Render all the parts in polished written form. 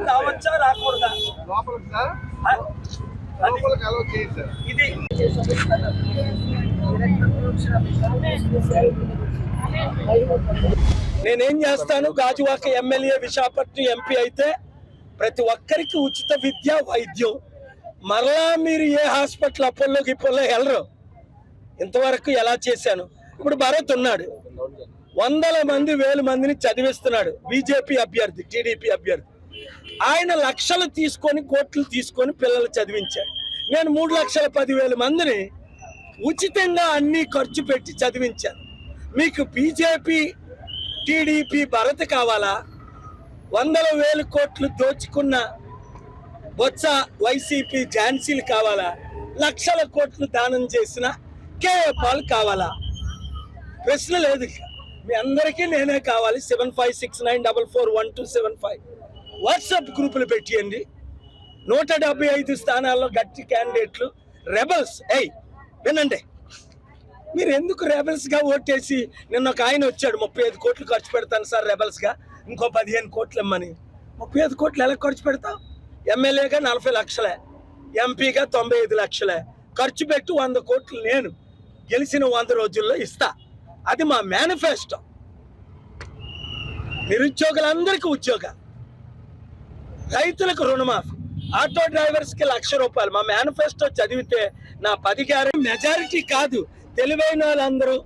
రావచ్చా రాకూడదా? ఇది నేనేం చేస్తాను, గాజువాక ఎమ్మెల్యే విశాఖపట్నం ఎంపీ అయితే ప్రతి ఒక్కరికి ఉచిత విద్య వైద్యం. మరలా మీరు ఏ హాస్పిటల్ అపోలో గిపోలో వెళ్ళరు. ఇంతవరకు ఎలా చేశాను? ఇప్పుడు భరత్ ఉన్నాడు, వందల మంది వేల మందిని చదివిస్తున్నాడు. బీజేపీ అభ్యర్థి, టీడీపీ అభ్యర్థి. ఆయన లక్షలు తీసుకొని కోట్లు తీసుకొని పిల్లలు చదివించాడు. నేను 3,10,000 మందిని ఉచితంగా అన్ని ఖర్చు పెట్టి చదివించాను. మీకు బీజేపీ టీడీపీ భరత్ కావాలా? వందల వేల కోట్లు దోచుకున్న బొత్స వైసీపీ ఝాన్సీలు కావాలా? లక్షల కోట్లు దానం చేసిన కేఏ పాల్ కావాలా? ప్రశ్న లేదు. మీ అందరికీ నేనే కావాలి. 7569441275 వాట్సాప్ గ్రూపులు పెట్టియండి. 175 స్థానాల్లో గట్టి క్యాండిడేట్లు రెబల్స్. వినండి, మీరు ఎందుకు రెబల్స్గా ఓటేసి, నిన్న ఒక ఆయన వచ్చాడు 35 కోట్లు ఖర్చు పెడతాను సార్ రెబల్స్గా, ఇంకో 15 కోట్లు ఇమ్మని. 35 కోట్లు ఎలా ఖర్చు పెడతావు? ఎమ్మెల్యేగా 40 లక్షలే, ఎంపీగా 95 లక్షలే ఖర్చు పెట్టి 100 కోట్లు నేను గెలిచిన 100 రోజుల్లో ఇస్తా. అది మా మేనిఫెస్టో. నిరుద్యోగులందరికీ ఉద్యోగాలు, రైతులకు రుణమాఫీ, ఆటో డ్రైవర్స్కి 1,00,000 రూపాయలు. మా మేనిఫెస్టో చదివితే నా 10 గ్యారెంటీ మెజారిటీ కాదు. తెలివైన వాళ్ళందరూ,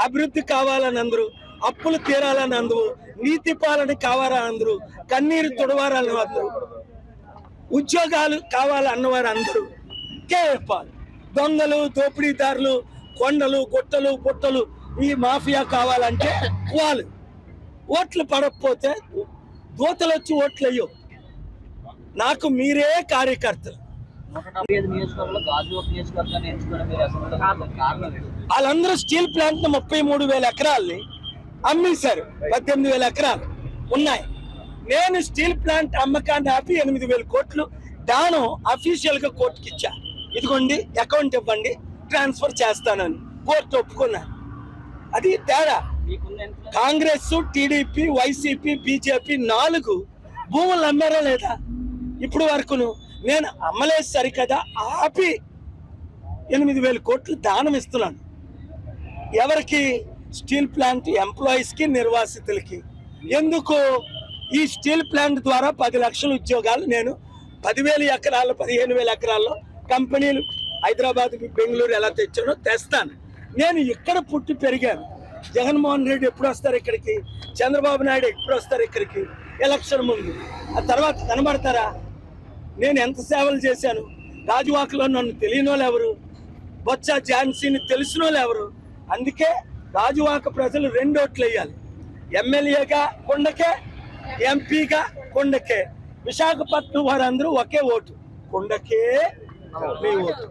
అభివృద్ధి కావాలని అందరూ, అప్పులు తీరాలని అందరూ, నీతి పాలన కావాలని అందరూ, కన్నీరు తుడవాలని అందరూ, ఉద్యోగాలు కావాలన్నవారు అందరూ కేపాలి. దొంగలు, దోపిడీదారులు, కొండలు, గుట్టలు, పుట్టలు, ఈ మాఫియా కావాలంటే వాళ్ళు ఓట్లు పడకపోతే దూతలు వచ్చి ఓట్లు అయ్యో. నాకు మీరే కార్యకర్తలు. వాళ్ళందరూ స్టీల్ ప్లాంట్ 33,000 ఎకరాల్ని అమ్మేశారు. 18,000 ఎకరాలు ఉన్నాయి. నేను స్టీల్ ప్లాంట్ అమ్మకాన్ని ఆపి 8,000 కోట్లు దానం అఫీషియల్ గా కోర్టుకి ఇచ్చా. ఇదిగోండి అకౌంట్ ఇవ్వండి, ట్రాన్స్ఫర్ చేస్తానని కోర్టు ఒప్పుకున్నాను. అది తేడా. కాంగ్రెస్, టీడీపీ, వైసీపీ, బీజేపీ 4 భూములు అమ్మారా లేదా? ఇప్పుడు వరకును నేను అమ్మలేదు సరికదా, ఆపి 8,000 కోట్లు దానం ఇస్తున్నాను. ఎవరికి? స్టీల్ ప్లాంట్ ఎంప్లాయీస్కి, నిర్వాసితులకి. ఎందుకు? ఈ స్టీల్ ప్లాంట్ ద్వారా 10 లక్షల ఉద్యోగాలు నేను 10,000 ఎకరాల్లో, 15,000 ఎకరాల్లో కంపెనీలు హైదరాబాద్, బెంగళూరు ఎలా తెచ్చానో తెస్తాను. నేను ఇక్కడ పుట్టి పెరిగాను. జగన్మోహన్ రెడ్డి ఎప్పుడు వస్తారు ఇక్కడికి? చంద్రబాబు నాయుడు ఎప్పుడు వస్తారు ఇక్కడికి? ఎలక్షన్ ముందు. ఆ తర్వాత కనబడతారా? నేను ఎంత సేవలు చేశాను. గాజువాకలో నన్ను తెలియని వాళ్ళు ఎవరు? బొత్స ఝాన్సీని తెలిసిన వాళ్ళు ఎవరు? అందుకే గాజువాక ప్రజలు 2 ఓట్లు వేయాలి. ఎమ్మెల్యేగా కొండకే, ఎంపీగా కొండకే. విశాఖపట్నం వారందరూ ఒకే ఓటు, కొండకే మీ ఓటు.